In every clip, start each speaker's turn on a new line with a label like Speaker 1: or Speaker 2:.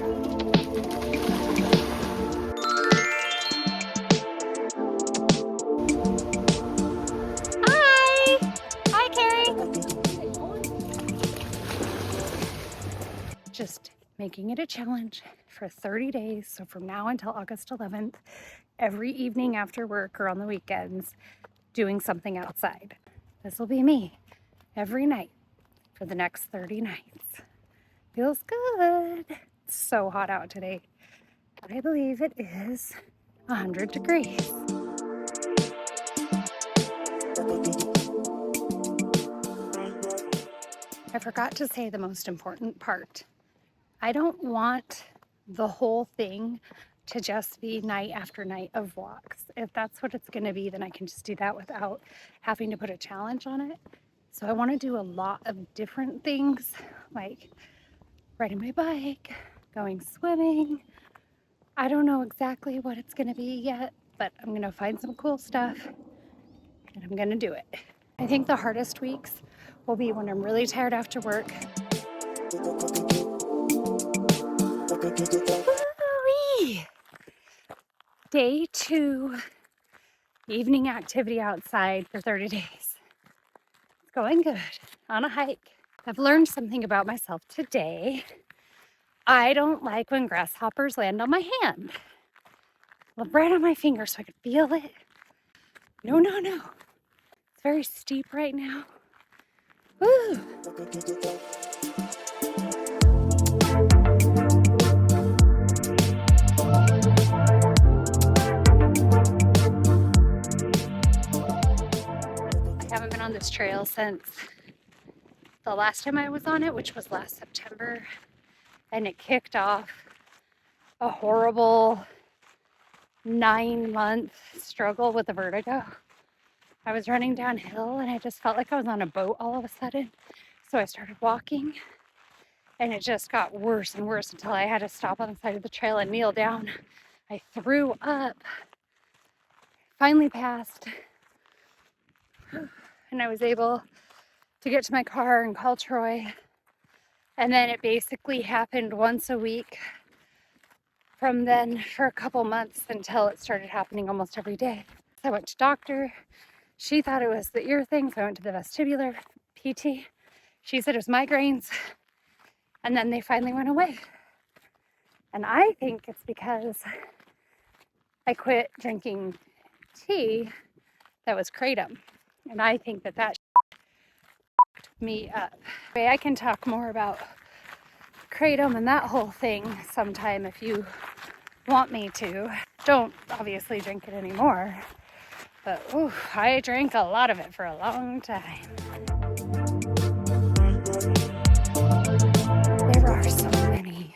Speaker 1: Hi! Hi, Carrie! Just making it a challenge for 30 days. So from now until August 11th, every evening after work or on the weekends, doing something outside. This will be me every night for the next 30 nights. Feels good. It's so hot out today. I believe it is 100 degrees. I forgot to say the most important part. I don't want the whole thing to just be night after night of walks. If that's what it's going to be, then I can just do that without having to put a challenge on it. So I want to do a lot of different things, like riding my bike, going swimming. I don't know exactly what it's going to be yet, but I'm going to find some cool stuff and I'm going to do it. I think the hardest weeks will be when I'm really tired after work. Woo-wee! Day 2, evening activity outside for 30 days. It's going good on a hike. I've learned something about myself today. I don't like when grasshoppers land on my hand. Right on my finger so I can feel it. No, no, no. It's very steep right now. Woo! I haven't been on this trail since the last time I was on it, which was last September. And it kicked off a horrible 9-month struggle with the vertigo. I was running downhill and I just felt like I was on a boat all of a sudden. So I started walking and it just got worse and worse until I had to stop on the side of the trail and kneel down. I threw up, finally passed, and I was able to get to my car and call Troy. And then it basically happened once a week from then for a couple months until it started happening almost every day. I went to doctor. She thought it was the ear thing, so I went to the vestibular PT. She said it was migraines, and then they finally went away. And I think it's because I quit drinking tea that was kratom, and I think that fucked me up. I can talk more about kratom and that whole thing sometime if you want me to. Don't obviously drink it anymore, but ooh, I drank a lot of it for a long time. There are so many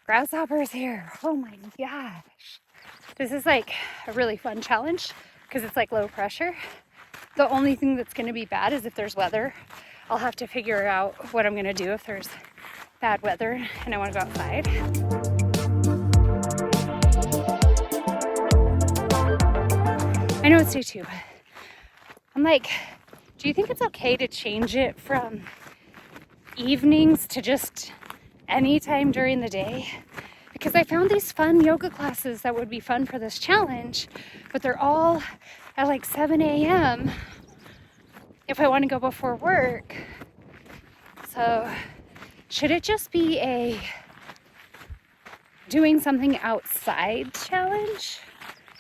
Speaker 1: grasshoppers here. Oh my gosh. This is like a really fun challenge because it's like low pressure. The only thing that's going to be bad is if there's weather. I'll have to figure out what I'm going to do if there's bad weather and I want to go outside. I know it's day 2, but I'm like, do you think it's okay to change it from evenings to just any time during the day? Because I found these fun yoga classes that would be fun for this challenge, but they're all at like 7 a.m. if I want to go before work. So should it just be a doing something outside challenge?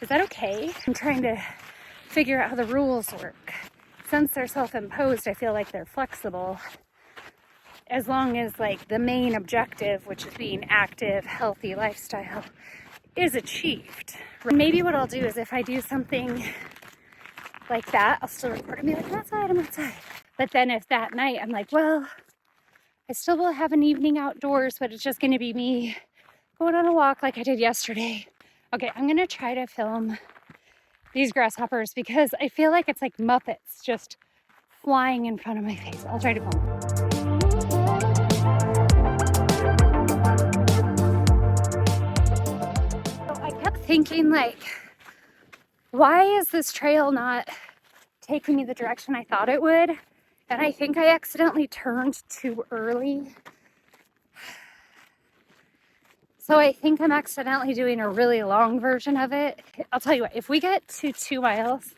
Speaker 1: Is that okay? I'm trying to figure out how the rules work. Since they're self-imposed, I feel like they're flexible. As long as like the main objective, which is being active, healthy lifestyle, is achieved. Maybe what I'll do is if I do something like that, I'll still record and be like, I'm outside. But then if that night I'm like, well, I still will have an evening outdoors, but it's just gonna be me going on a walk like I did yesterday. Okay, I'm gonna try to film these grasshoppers because I feel like it's like Muppets just flying in front of my face. I'll try to film it. So I kept thinking like, why is this trail not taking me the direction I thought it would? And I think I accidentally turned too early. So I think I'm accidentally doing a really long version of it. I'll tell you what, if we get to 2 miles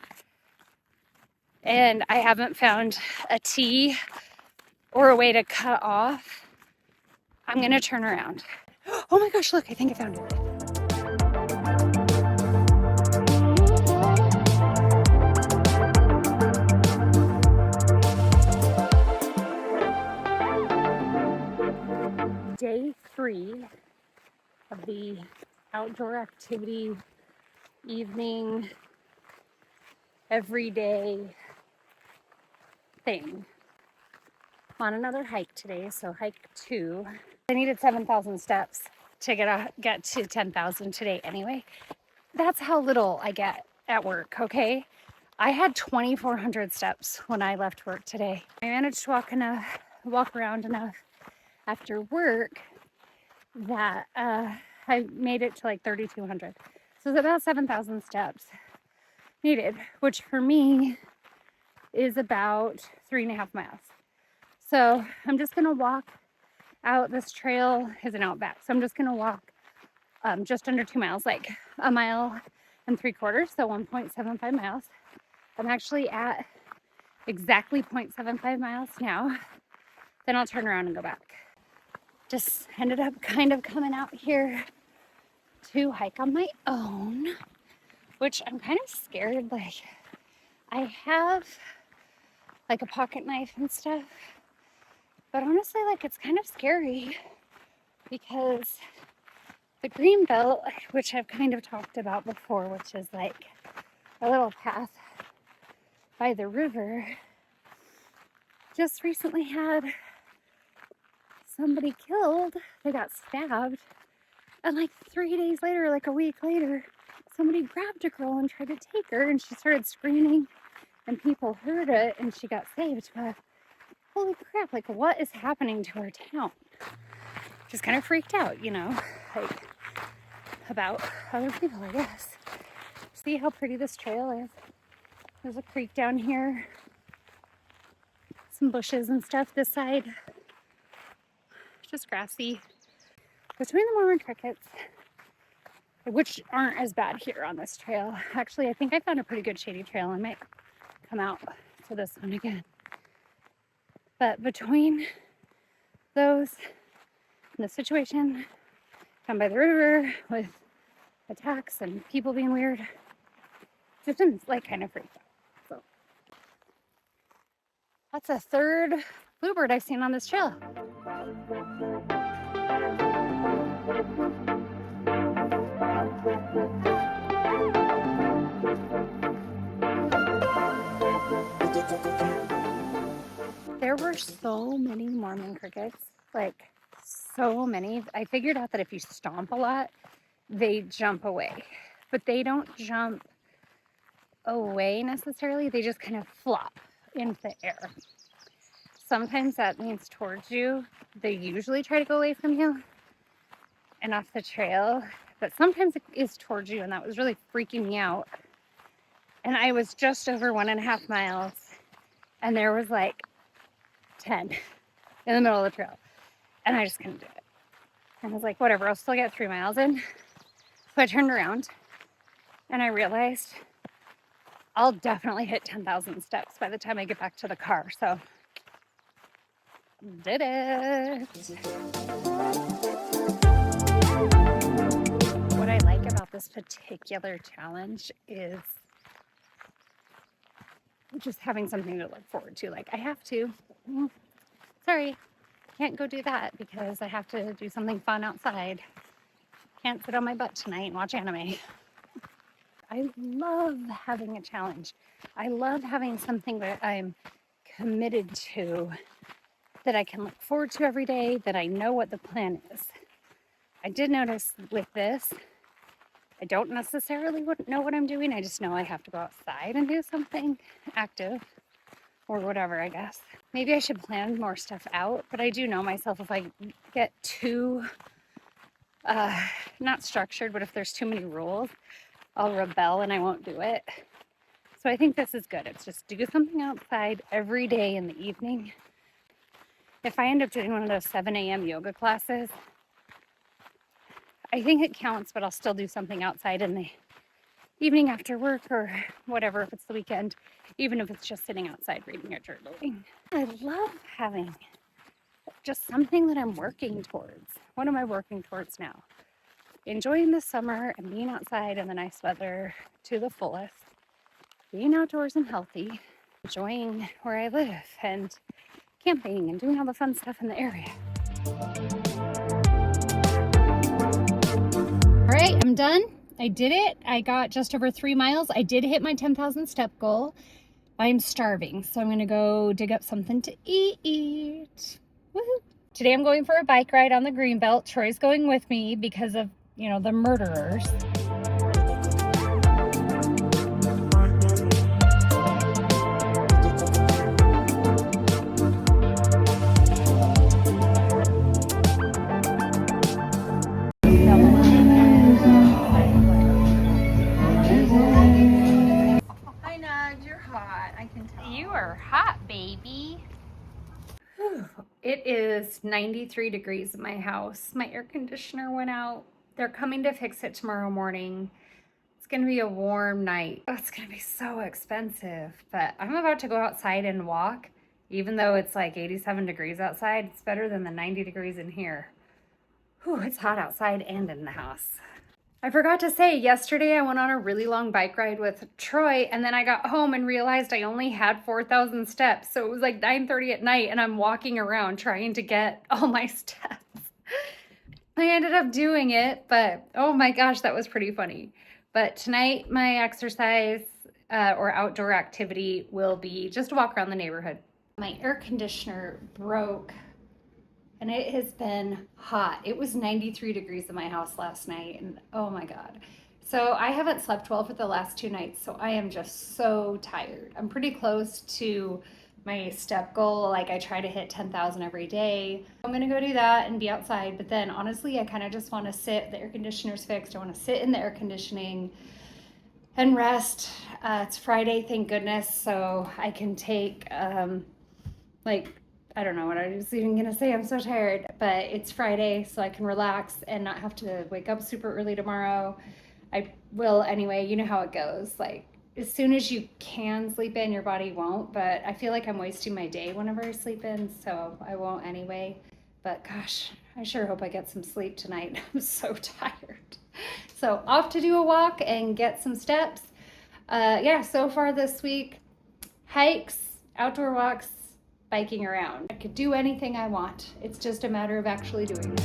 Speaker 1: and I haven't found a T or a way to cut off, I'm gonna turn around. Oh my gosh, look, I think I found it. Day 3 of the outdoor activity evening everyday thing. On another hike today, so hike 2. I needed 7,000 steps to get to 10,000 today anyway. That's how little I get at work, okay? I had 2,400 steps when I left work today. I managed to walk around enough after work that I made it to like 3,200. So it's about 7,000 steps needed, which for me is about 3.5 miles. So I'm just gonna walk out. This trail is an outback, so I'm just gonna walk just under 2 miles, like 1.75 miles, so 1.75 miles. I'm actually at exactly 0.75 miles now. Then I'll turn around and go back. Just ended up kind of coming out here to hike on my own, which I'm kind of scared. Like, I have like a pocket knife and stuff, but honestly, like, it's kind of scary because the green belt, which I've kind of talked about before, which is like a little path by the river, just recently had somebody killed. They got stabbed, and like 3 days later, like a week later, somebody grabbed a girl and tried to take her, and she started screaming and people heard it and she got saved. But holy crap, like, what is happening to our town? Just kind of freaked out, you know, like, about other people, I guess. See how pretty this trail is? There's a creek down here, some bushes and stuff this side, just grassy. Between the Mormon crickets, which aren't as bad here on this trail. Actually, I think I found a pretty good shady trail. I might come out to this one again. But between those and the situation down by the river with attacks and people being weird, just been like kind of freaked out. So that's a third bluebird I've seen on this trail. There were so many Mormon crickets, like so many. I figured out that if you stomp a lot, they jump away, but they don't jump away necessarily. They just kind of flop into the air. Sometimes that means towards you. They usually try to go away from you and off the trail, but sometimes it is towards you, and that was really freaking me out. And I was just over 1.5 miles, and there was like 10 in the middle of the trail, and I just couldn't do it. And I was like, whatever, I'll still get 3 miles in. So I turned around and I realized I'll definitely hit 10,000 steps by the time I get back to the car. So did it. What I like about this particular challenge is just having something to look forward to. Like, I have to, sorry, can't go do that because I have to do something fun outside. Can't sit on my butt tonight and watch anime. I love having a challenge. I love having something that I'm committed to, that I can look forward to every day, that I know what the plan is. I did notice with this, I don't necessarily know what I'm doing. I just know I have to go outside and do something active or whatever, I guess. Maybe I should plan more stuff out, but I do know myself, if I get too, not structured, but if there's too many rules, I'll rebel and I won't do it. So I think this is good. It's just do something outside every day in the evening. If I end up doing one of those 7 a.m. yoga classes, I think it counts, but I'll still do something outside in the evening after work or whatever, if it's the weekend, even if it's just sitting outside reading or journaling. I love having just something that I'm working towards. What am I working towards now? Enjoying the summer and being outside in the nice weather to the fullest, being outdoors and healthy, enjoying where I live and camping and doing all the fun stuff in the area. All right, I'm done. I did it. I got just over 3 miles. I did hit my 10,000 step goal. I'm starving, so I'm gonna go dig up something to eat. Woohoo! Today I'm going for a bike ride on the Greenbelt. Troy's going with me because of, the murderers.
Speaker 2: Hi, Nudge. You're hot. I can tell.
Speaker 1: You are hot, baby. It is 93 degrees in my house. My air conditioner went out. They're coming to fix it tomorrow morning. It's going to be a warm night. Oh, it's going to be so expensive. But I'm about to go outside and walk. Even though it's like 87 degrees outside, it's better than the 90 degrees in here. Whew, it's hot outside and in the house. I forgot to say, yesterday I went on a really long bike ride with Troy, and then I got home and realized I only had 4,000 steps. So it was like 9:30 at night, and I'm walking around trying to get all my steps. I ended up doing it, but oh my gosh, that was pretty funny. But tonight, my exercise or outdoor activity will be just a walk around the neighborhood. My air conditioner broke. And it has been hot. It was 93 degrees in my house last night, and oh my God. So I haven't slept well for the last 2 nights, so I am just so tired. I'm pretty close to my step goal. Like, I try to hit 10,000 every day. I'm gonna go do that and be outside, but then honestly, I kind of just wanna sit. The air conditioner's fixed. I wanna sit in the air conditioning and rest. It's Friday, thank goodness, so I can take I don't know what I was even gonna say. I'm so tired, but it's Friday, so I can relax and not have to wake up super early tomorrow. I will anyway. You know how it goes. Like, as soon as you can sleep in, your body won't. But I feel like I'm wasting my day whenever I sleep in, so I won't anyway. But gosh, I sure hope I get some sleep tonight. I'm so tired. So off to do a walk and get some steps. Yeah, so far this week, hikes, outdoor walks, biking around. I could do anything I want. It's just a matter of actually doing it.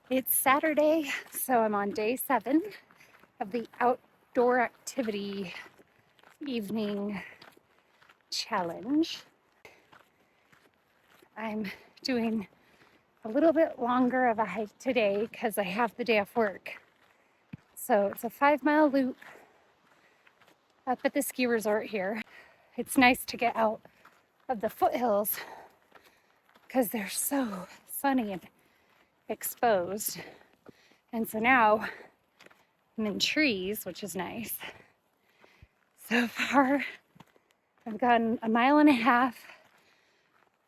Speaker 1: It's Saturday, so I'm on day 7 of the outdoor activity evening challenge. I'm doing a little bit longer of a hike today because I have the day off work. So it's a 5-mile loop up at the ski resort here. It's nice to get out of the foothills because they're so sunny and exposed. And so now I'm in trees, which is nice. So far, I've gone 1.5 miles,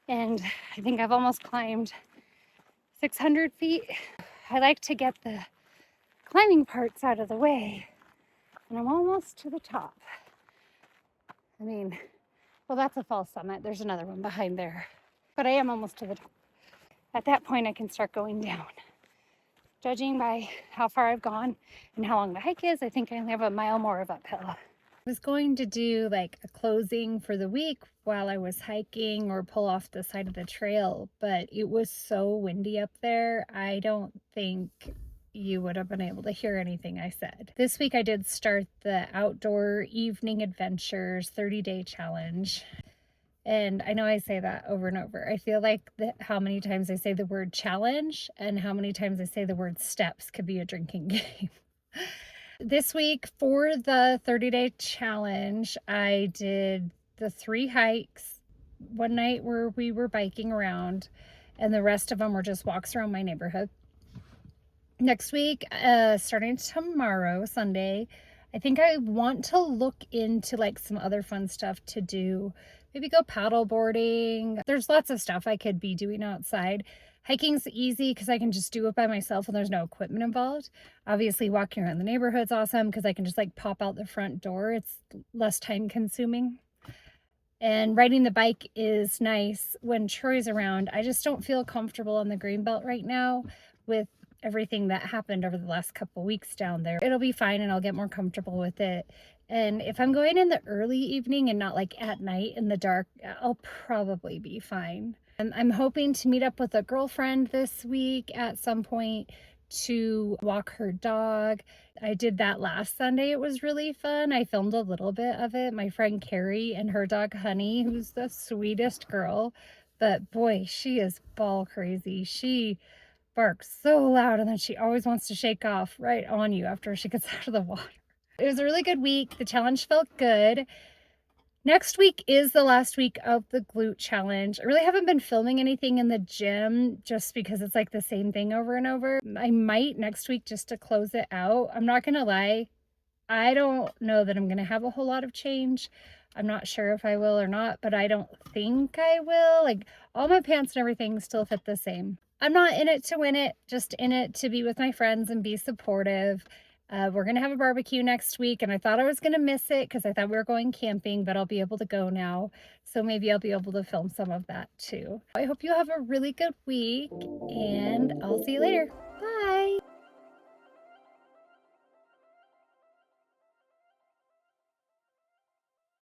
Speaker 1: and I think I've almost climbed 600 feet. I like to get the climbing parts out of the way, and I'm almost to the top. I mean, well, that's a false summit. There's another one behind there, but I am almost to the top. At that point, I can start going down. Judging by how far I've gone and how long the hike is, I think I only have 1 mile more of uphill. I was going to do like a closing for the week while I was hiking or pull off the side of the trail, but it was so windy up there, I don't think you would have been able to hear anything I said. This week I did start the Outdoor Evening Adventures 30-day challenge. And I know I say that over and over. I feel like how many times I say the word challenge and how many times I say the word steps could be a drinking game. This week for the 30-day challenge, I did the 3 hikes. One night where we were biking around, and the rest of them were just walks around my neighborhood. Next week, starting tomorrow, Sunday, I think I want to look into like some other fun stuff to do. Maybe go paddle boarding. There's lots of stuff I could be doing outside. Hiking's easy because I can just do it by myself and there's no equipment involved. Obviously, walking around the neighborhood's awesome because I can just like pop out the front door. It's less time consuming. And riding the bike is nice when Troy's around. I just don't feel comfortable on the Greenbelt right now with everything that happened over the last couple weeks down there. It'll be fine and I'll get more comfortable with it. And if I'm going in the early evening and not like at night in the dark, I'll probably be fine. I'm hoping to meet up with a girlfriend this week at some point to walk her dog. I did that last Sunday. It was really fun. I filmed a little bit of it. My friend Carrie and her dog Honey, who's the sweetest girl, but boy, she is ball crazy. She barks so loud and then she always wants to shake off right on you after she gets out of the water. It was a really good week. The challenge felt good. Next week is the last week of the glute challenge. I really haven't been filming anything in the gym just because it's like the same thing over and over. I might next week just to close it out. I'm not gonna lie, I don't know that I'm gonna have a whole lot of change. I'm not sure if I will or not, but I don't think I will. Like all my pants and everything still fit the same. I'm not in it to win it, just in it to be with my friends and be supportive. We're going to have a barbecue next week, and I thought I was going to miss it because I thought we were going camping, but I'll be able to go now. So maybe I'll be able to film some of that too. I hope you have a really good week, and I'll see you later. Bye.